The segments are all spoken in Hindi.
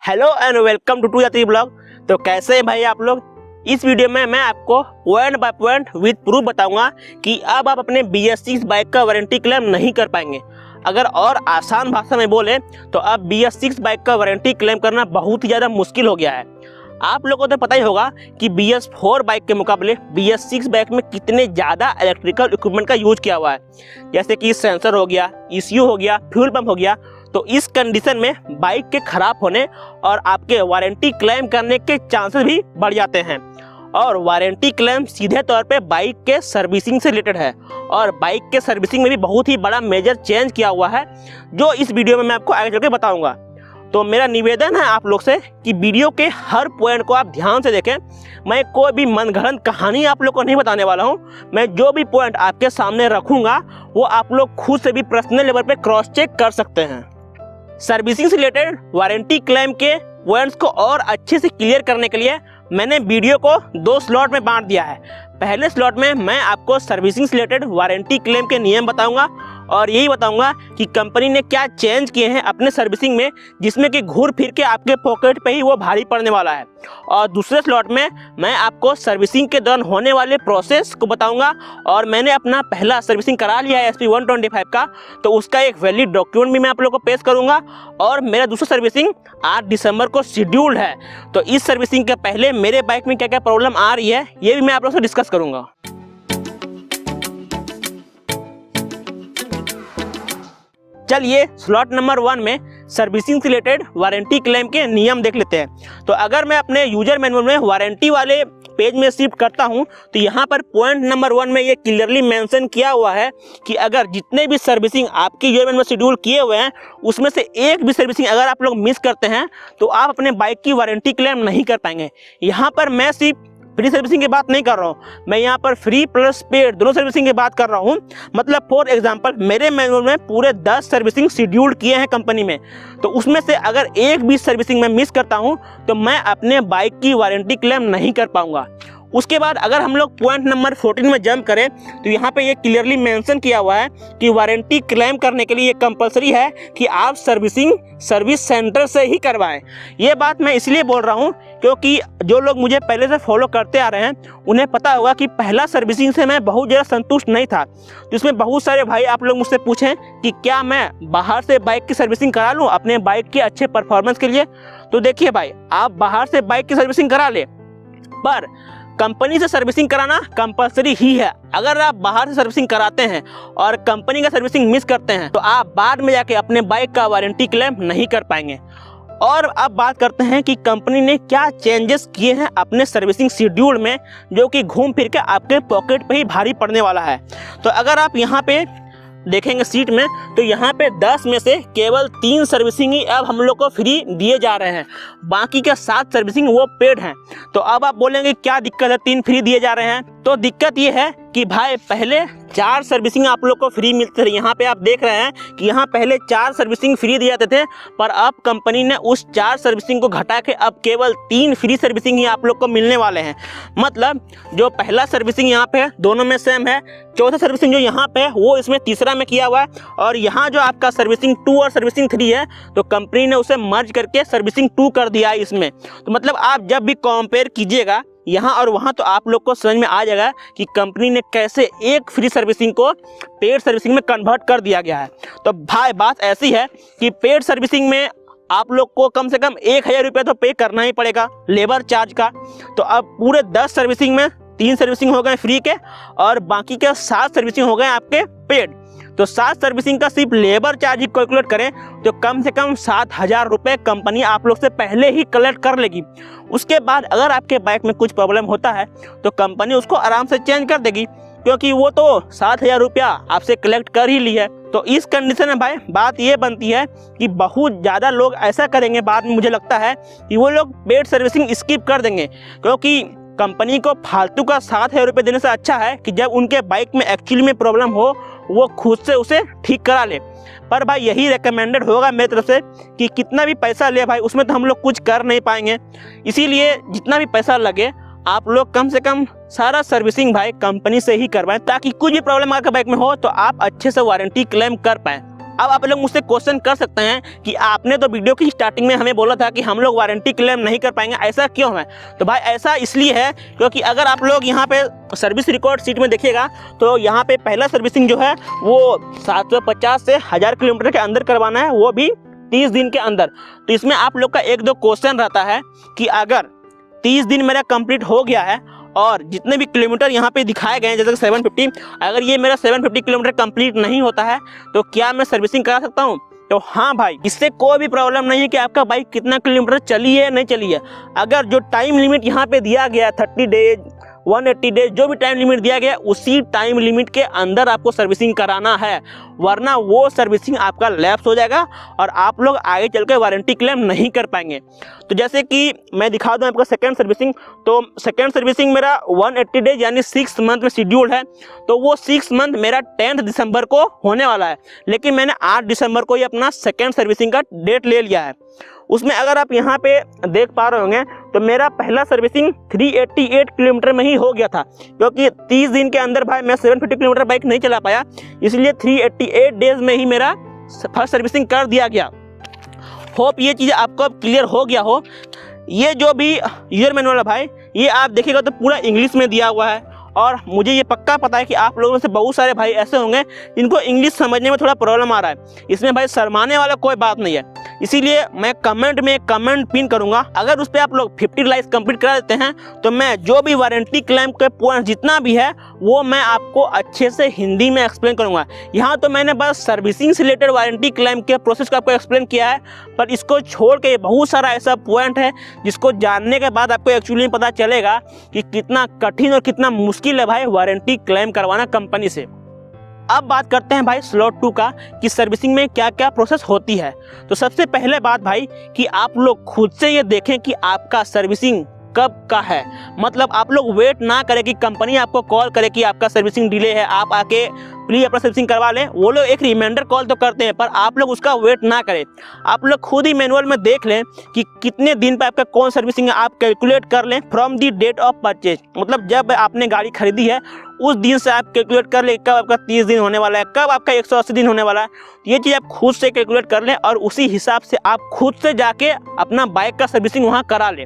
हेलो एंड वेलकम टू यात्री ब्लॉग। तो कैसे हैं भाई आप लोग। इस वीडियो में मैं आपको point by point with proof बताऊंगा कि अब आप अपने BS6 बाइक का वारंटी क्लेम नहीं कर पाएंगे। अगर और आसान भाषा में बोले तो अब BS6 बाइक का वारंटी क्लेम करना बहुत ही ज़्यादा मुश्किल हो गया है। आप लोगों को तो पता ही होगा कि BS4 बाइक के मुकाबले BS6 बाइक में कितने ज़्यादा इलेक्ट्रिकल इक्विपमेंट का यूज किया हुआ है, जैसे कि सेंसर हो गया, ECU हो गया, फ्यूल पंप हो गया। तो इस कंडीशन में बाइक के ख़राब होने और आपके वारंटी क्लेम करने के चांसेस भी बढ़ जाते हैं। और वारंटी क्लेम सीधे तौर पे बाइक के सर्विसिंग से रिलेटेड है और बाइक के सर्विसिंग में भी बहुत ही बड़ा मेजर चेंज किया हुआ है, जो इस वीडियो में मैं आपको आगे चल के बताऊँगा। तो मेरा निवेदन है आप लोग से कि वीडियो के हर पॉइंट को आप ध्यान से देखें। मैं कोई भी मनगढ़ंत कहानी आप लोग को नहीं बताने वाला हूं। मैं जो भी पॉइंट आपके सामने रखूंगा वो आप लोग खुद से भी पर्सनल लेवल पे क्रॉस चेक कर सकते हैं। सर्विसिंग से रिलेटेड वारंटी क्लेम के पॉइंट्स को और अच्छे से क्लियर करने के लिए मैंने वीडियो को 2 स्लॉट में बांट दिया है। पहले स्लॉट में मैं आपको सर्विसिंग से रिलेटेड वारंटी क्लेम के नियम बताऊंगा और यही बताऊंगा कि कंपनी ने क्या चेंज किए हैं अपने सर्विसिंग में, जिसमें कि घूर फिर के आपके पॉकेट पे ही वो भारी पड़ने वाला है। और दूसरे स्लॉट में मैं आपको सर्विसिंग के दौरान होने वाले प्रोसेस को बताऊंगा। और मैंने अपना पहला सर्विसिंग करा लिया है SP 125 का, तो उसका एक वैलिड डॉक्यूमेंट भी मैं आप लोगों को पेश करूंगा। और मेरा दूसरा सर्विसिंग 8 दिसंबर को शेड्यूल्ड है, तो इस सर्विसिंग के पहले मेरे बाइक में क्या क्या प्रॉब्लम आ रही है ये भी मैं आप लोगों से डिस्कस करूंगा। चलिए स्लॉट नंबर 1 में सर्विसिंग से रिलेटेड वारंटी क्लेम के नियम देख लेते हैं। तो अगर मैं अपने यूजर मैनुअल में वारंटी वाले पेज में शिफ्ट करता हूं तो यहाँ पर पॉइंट नंबर 1 में ये क्लियरली मेंशन किया हुआ है कि अगर जितने भी सर्विसिंग आपके यूजर मैनुअल में शेड्यूल किए हुए हैं उसमें से एक भी सर्विसिंग अगर आप लोग मिस करते हैं तो आप अपने बाइक की वारंटी क्लेम नहीं कर पाएंगे। यहाँ पर मैं सिर्फ फ्री सर्विसिंग की बात नहीं कर रहा हूँ, मैं यहाँ पर फ्री प्लस पेड दोनों सर्विसिंग की बात कर रहा हूँ। मतलब फॉर एग्जांपल मेरे मैनुअल में पूरे 10 सर्विसिंग शेड्यूल्ड किए हैं कंपनी में, तो उसमें से अगर एक भी सर्विसिंग में मिस करता हूँ तो मैं अपने बाइक की वारंटी क्लेम नहीं कर पाऊंगा। उसके बाद अगर हम लोग पॉइंट नंबर 14 में जंप करें तो यहाँ पे ये क्लियरली मेंशन किया हुआ है कि वारंटी क्लेम करने के लिए ये कंपलसरी है कि आप सर्विसिंग सर्विस सेंटर से ही करवाएं। ये बात मैं इसलिए बोल रहा हूँ क्योंकि जो लोग मुझे पहले से फॉलो करते आ रहे हैं उन्हें पता होगा कि पहला सर्विसिंग से मैं बहुत ज़्यादा संतुष्ट नहीं था। तो इसमें बहुत सारे भाई आप लोग मुझसे पूछें कि क्या मैं बाहर से बाइक की सर्विसिंग करा लूँ अपने बाइक के अच्छे परफॉर्मेंस के लिए। तो देखिए भाई, आप बाहर से बाइक की सर्विसिंग करा ले, पर कंपनी से सर्विसिंग कराना कंपलसरी ही है। अगर आप बाहर से सर्विसिंग कराते हैं और कंपनी का सर्विसिंग मिस करते हैं तो आप बाद में जाके अपने बाइक का वारंटी क्लेम नहीं कर पाएंगे। और अब बात करते हैं कि कंपनी ने क्या चेंजेस किए हैं अपने सर्विसिंग शेड्यूल में, जो कि घूम फिर के आपके पॉकेट पे ही भारी पड़ने वाला है। तो अगर आप यहाँ पे देखेंगे सीट में तो यहाँ पे 10 में से केवल 3 सर्विसिंग ही अब हम लोग को फ्री दिए जा रहे हैं, बाकी के 7 सर्विसिंग वो पेड हैं। तो अब आप बोलेंगे क्या दिक्कत है 3 फ्री दिए जा रहे हैं। तो दिक्कत ये है कि भाई पहले 4 सर्विसिंग आप लोग को फ्री मिलते थे। यहाँ पे आप देख रहे हैं कि यहाँ पहले 4 सर्विसिंग फ्री दिए जाते थे, पर अब कंपनी ने उस 4 सर्विसिंग को घटा के अब केवल 3 फ्री सर्विसिंग ही आप लोग को मिलने वाले हैं। मतलब जो पहला सर्विसिंग यहाँ पे है दोनों में सेम है, चौथा सर्विसिंग जो यहाँ पे है वो इसमें तीसरा में किया हुआ है, और यहाँ जो आपका सर्विसिंग 2 और सर्विसिंग 3 है तो कंपनी ने उसे मर्ज करके सर्विसिंग 2 कर दिया है इसमें। तो मतलब आप जब भी कंपेयर कीजिएगा यहाँ और वहाँ तो आप लोग को समझ में आ जाएगा कि कंपनी ने कैसे एक फ्री सर्विसिंग को पेड सर्विसिंग में कन्वर्ट कर दिया गया है। तो भाई बात ऐसी है कि पेड सर्विसिंग में आप लोग को कम से कम 1000 रुपये तो पे करना ही पड़ेगा लेबर चार्ज का। तो अब पूरे 10 सर्विसिंग में 3 सर्विसिंग हो गए फ्री के और बाकी के 7 सर्विसिंग हो गए आपके पेड। तो 7 सर्विसिंग का सिर्फ लेबर चार्ज ही कैलकुलेट करें तो कम से कम 7000 रुपये कंपनी आप लोग से पहले ही कलेक्ट कर लेगी। उसके बाद अगर आपके बाइक में कुछ प्रॉब्लम होता है तो कंपनी उसको आराम से चेंज कर देगी, क्योंकि वो तो 7000 रुपया आपसे कलेक्ट कर ही ली है। तो इस कंडीशन में भाई बात ये बनती है कि बहुत ज़्यादा लोग ऐसा करेंगे बाद में, मुझे लगता है कि वो लोग पेड सर्विसिंग स्किप कर देंगे, क्योंकि कंपनी को फालतू का 7000 रुपये देने से अच्छा है कि जब उनके बाइक में एक्चुअली में प्रॉब्लम हो वो खुद से उसे ठीक करा ले। पर भाई यही रेकमेंडेड होगा मेरी तरफ से कि कितना भी पैसा ले भाई उसमें तो हम लोग कुछ कर नहीं पाएंगे। इसीलिए जितना भी पैसा लगे आप लोग कम से कम सारा सर्विसिंग भाई कंपनी से ही करवाएं, ताकि कुछ भी प्रॉब्लम आपके बाइक में हो तो आप अच्छे से वारंटी क्लेम कर पाएँ। अब आप लोग मुझसे क्वेश्चन कर सकते हैं कि आपने तो वीडियो की स्टार्टिंग में हमें बोला था कि हम लोग वारंटी क्लेम नहीं कर पाएंगे, ऐसा क्यों है? तो भाई ऐसा इसलिए है क्योंकि अगर आप लोग यहाँ पे सर्विस रिकॉर्ड शीट में देखिएगा तो यहाँ पे पहला सर्विसिंग जो है वो 750 से 1000 किलोमीटर के अंदर करवाना है, वो भी 30 दिन के अंदर। तो इसमें आप लोग का एक दो क्वेश्चन रहता है कि अगर 30 दिन मेरा कंप्लीट हो गया है और जितने भी किलोमीटर यहाँ पे दिखाए गए हैं जैसे 750, अगर ये मेरा 750 किलोमीटर कंप्लीट नहीं होता है तो क्या मैं सर्विसिंग करा सकता हूँ? तो हाँ भाई, इससे कोई भी प्रॉब्लम नहीं है कि आपका बाइक कितना किलोमीटर चली है नहीं चली है। अगर जो टाइम लिमिट यहाँ पे दिया गया 30 डेज 180 डेज जो भी टाइम लिमिट दिया गया उसी टाइम लिमिट के अंदर आपको सर्विसिंग कराना है, वरना वो सर्विसिंग आपका लैप्स हो जाएगा और आप लोग आगे चलकर वारंटी क्लेम नहीं कर पाएंगे। तो जैसे कि मैं दिखा दूं आपका सेकेंड सर्विसिंग, तो सेकेंड सर्विसिंग मेरा 180 डेज यानी 6 मंथ में शेड्यूल्ड है। तो वो 6 मंथ मेरा 10 दिसंबर को होने वाला है, लेकिन मैंने 8 दिसंबर को ही अपना सेकेंड सर्विसिंग का डेट ले लिया है। उसमें अगर आप यहाँ पे देख पा रहे होंगे तो मेरा पहला सर्विसिंग 388 किलोमीटर में ही हो गया था, क्योंकि 30 दिन के अंदर भाई मैं 750 किलोमीटर बाइक नहीं चला पाया, इसलिए 388 डेज में ही मेरा फर्स्ट सर्विसिंग कर दिया गया। होप ये चीज़ आपको अब क्लियर हो गया हो। ये जो भी यूजर मैनुअल है भाई, ये आप देखिएगा तो पूरा इंग्लिश में दिया हुआ है और मुझे ये पक्का पता है कि आप लोगों में से बहुत सारे भाई ऐसे होंगे जिनको इंग्लिश समझने में थोड़ा प्रॉब्लम आ रहा है। इसमें भाई शर्माने वाला कोई बात नहीं है, इसीलिए मैं कमेंट में कमेंट पिन करूंगा। अगर उस पर आप लोग 50 लाइक्स कंप्लीट करा देते हैं तो मैं जो भी वारंटी क्लेम के पॉइंट जितना भी है वो मैं आपको अच्छे से हिंदी में एक्सप्लेन करूंगा। यहाँ तो मैंने बस सर्विसिंग से रिलेटेड वारंटी क्लेम के प्रोसेस को आपको एक्सप्लेन किया है, पर इसको छोड़ के बहुत सारा ऐसा पॉइंट है जिसको जानने के बाद आपको एक्चुअली पता चलेगा कि कितना कठिन और कितना मुश्किल है भाई वारंटी क्लेम करवाना कंपनी से। अब बात करते हैं भाई स्लॉट 2 का कि सर्विसिंग में क्या क्या प्रोसेस होती है। तो सबसे पहले बात भाई कि आप लोग खुद से ये देखें कि आपका सर्विसिंग कब का है। मतलब आप लोग वेट ना करें कि कंपनी आपको कॉल करे कि आपका सर्विसिंग डिले है, आप आके प्लीज अपना सर्विसिंग करवा लें। वो लोग एक रिमाइंडर कॉल तो करते हैं, पर आप लोग उसका वेट ना करें। आप लोग खुद ही मैनुअल में देख लें कि कितने दिन पर आपका कौन सर्विसिंग है, आप कैलकुलेट कर लें from the date of purchase. मतलब जब आपने गाड़ी खरीदी है उस दिन से आप कैलकुलेट कर लें कब आपका 30 दिन होने वाला है, कब आपका 180 दिन होने वाला है। ये चीज़ आप खुद से कैलकुलेट कर लें और उसी हिसाब से आप खुद से जाके अपना बाइक का सर्विसिंग वहाँ करा लें।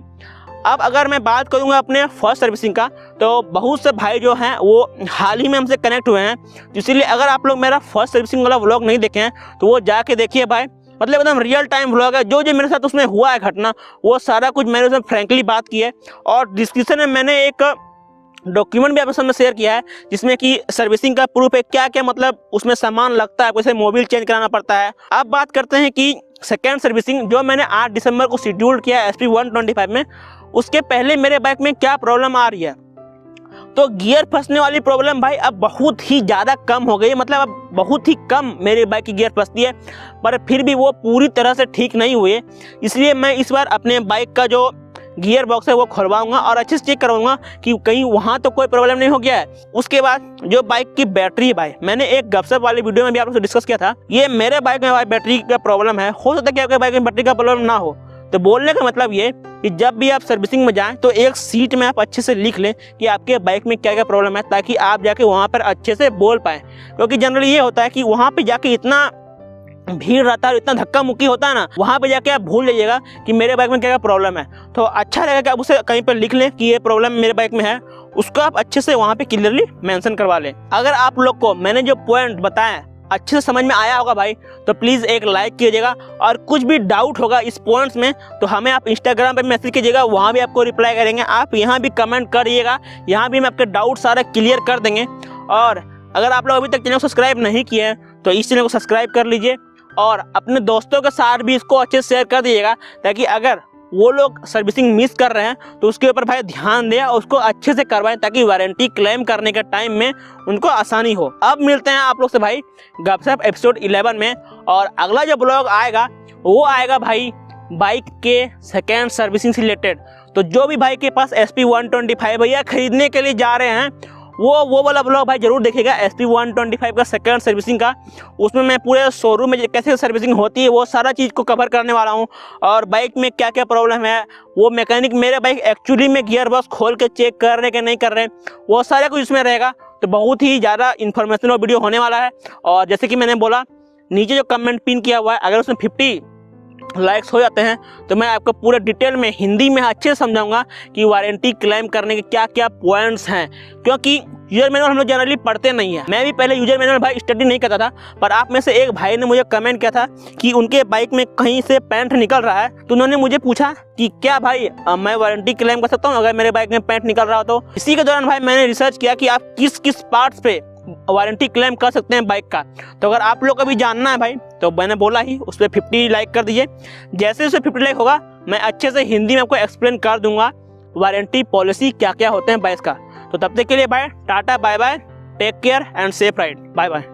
अब अगर मैं बात करूंगा अपने फर्स्ट सर्विसिंग का, तो बहुत से भाई जो हैं वो हाल ही में हमसे कनेक्ट हुए हैं, इसीलिए अगर आप लोग मेरा फर्स्ट सर्विसिंग वाला व्लॉग नहीं देखे हैं तो वो जाके देखिए भाई। मतलब एकदम रियल टाइम व्लॉग है, जो जो मेरे साथ उसमें हुआ है घटना वो सारा कुछ मैंने उसमें फ्रैंकली बात की है। और डिस्क्रिप्शन में मैंने एक डॉक्यूमेंट भी आपके सामने शेयर किया है जिसमें कि सर्विसिंग का प्रूफ है, क्या क्या मतलब उसमें सामान लगता है, कैसे मोबिल चेंज कराना पड़ता है। अब बात करते हैं कि सेकेंड सर्विसिंग जो मैंने 8 दिसंबर को शेड्यूल किया है SP 125 में, उसके पहले मेरे बाइक में क्या प्रॉब्लम आ रही है। तो गियर फंसने वाली प्रॉब्लम भाई अब बहुत ही ज़्यादा कम हो गई है। मतलब अब बहुत ही कम मेरे बाइक की गियर फंसती है, पर फिर भी वो पूरी तरह से ठीक नहीं हुई है। इसलिए मैं इस बार अपने बाइक का जो गियर बॉक्स है वो खुलवाऊंगा और अच्छे से चेक करवाऊंगा कि कहीं वहाँ तो कोई प्रॉब्लम नहीं हो गया है। उसके बाद जो बाइक की बैटरी है भाई, मैंने एक गपशप वाली वीडियो में भी आप लोगों से डिस्कस किया था, ये मेरे बाइक में भाई बैटरी का प्रॉब्लम है। हो सकता है कि आपके बाइक में बैटरी का प्रॉब्लम ना हो। तो बोलने का मतलब ये कि जब भी आप सर्विसिंग में जाएं तो एक सीट में आप अच्छे से लिख लें कि आपके बाइक में क्या क्या प्रॉब्लम है, ताकि आप जाके वहाँ पर अच्छे से बोल पाएँ। क्योंकि जनरली ये होता है कि वहाँ पर जाके इतना भीड़ रहता है, इतना धक्का मुक्की होता है ना, वहाँ पे जाके आप भूल जाइएगा कि मेरे बाइक में क्या क्या प्रॉब्लम है। तो अच्छा रहेगा कि आप उसे कहीं पर लिख लें कि ये प्रॉब्लम मेरे बाइक में है, उसको आप अच्छे से वहाँ पे क्लियरली मेंशन करवा लें। अगर आप लोग को मैंने जो पॉइंट बताया अच्छे से समझ में आया होगा भाई, तो प्लीज़ एक लाइक कीजिएगा। और कुछ भी डाउट होगा इस पॉइंट्स में तो हमें आप इंस्टाग्राम पे मैसेज कीजिएगा, वहाँ भी आपको रिप्लाई करेंगे। आप यहाँ भी कमेंट करिएगा, यहाँ भी हम आपके डाउट सारे क्लियर कर देंगे। और अगर आप लोग अभी तक चैनल को सब्सक्राइब नहीं किए हैं तो इस चैनल को सब्सक्राइब कर लीजिए और अपने दोस्तों के साथ भी इसको अच्छे से शेयर कर दीजिएगा, ताकि अगर वो लोग सर्विसिंग मिस कर रहे हैं तो उसके ऊपर भाई ध्यान दें और उसको अच्छे से करवाएं, ताकि वारंटी क्लेम करने के टाइम में उनको आसानी हो। अब मिलते हैं आप लोग से भाई गपशप एपिसोड 11 में, और अगला जो ब्लॉग आएगा वो आएगा भाई बाइक के सेकेंड सर्विसिंग से रिलेटेड। तो जो भी भाई के पास SP 125 भैया खरीदने के लिए जा रहे हैं वो वाला ब्लॉग भाई जरूर देखिएगा, SP 125 का सेकंड सर्विसिंग का। उसमें मैं पूरे शोरूम में कैसे सर्विसिंग होती है वो सारा चीज़ को कवर करने वाला हूँ, और बाइक में क्या क्या प्रॉब्लम है, वो मैकेनिक मेरे बाइक एक्चुअली में गियर बॉक्स खोल के चेक कर रहे हैं कि नहीं कर रहे हैं, वो सारा कुछ इसमें रहेगा। तो बहुत ही ज़्यादा इन्फॉर्मेशन और वीडियो होने वाला है। और जैसे कि मैंने बोला नीचे जो कमेंट पिन किया हुआ है, अगर उसमें 50 लाइक्स हो जाते हैं तो मैं आपको पूरे डिटेल में हिंदी में अच्छे से समझाऊंगा कि वारंटी क्लेम करने के क्या क्या पॉइंट्स हैं, क्योंकि यूजर मैनुअल हम लोग जनरली पढ़ते नहीं है। मैं भी पहले यूजर मैनुअल भाई स्टडी नहीं करता था, पर आप में से एक भाई ने मुझे कमेंट किया था कि उनके बाइक में कहीं से पेंट निकल रहा है, तो उन्होंने मुझे पूछा कि क्या भाई मैं वारंटी क्लेम कर सकता हूँ अगर मेरे बाइक में पेंट निकल रहा हो। तो इसी के दौरान भाई मैंने रिसर्च किया कि आप किस किस पार्ट्स पे वारंटी क्लेम कर सकते हैं बाइक का। तो अगर आप लोग को भी जानना है भाई, तो मैंने बोला ही उस पर 50 लाइक कर दीजिए। जैसे उस पर 50 लाइक होगा मैं अच्छे से हिंदी में आपको एक्सप्लेन कर दूंगा वारंटी पॉलिसी क्या क्या होते हैं बाइक का। तो तब तक के लिए भाई tata bye bye, take care and safe ride, bye bye.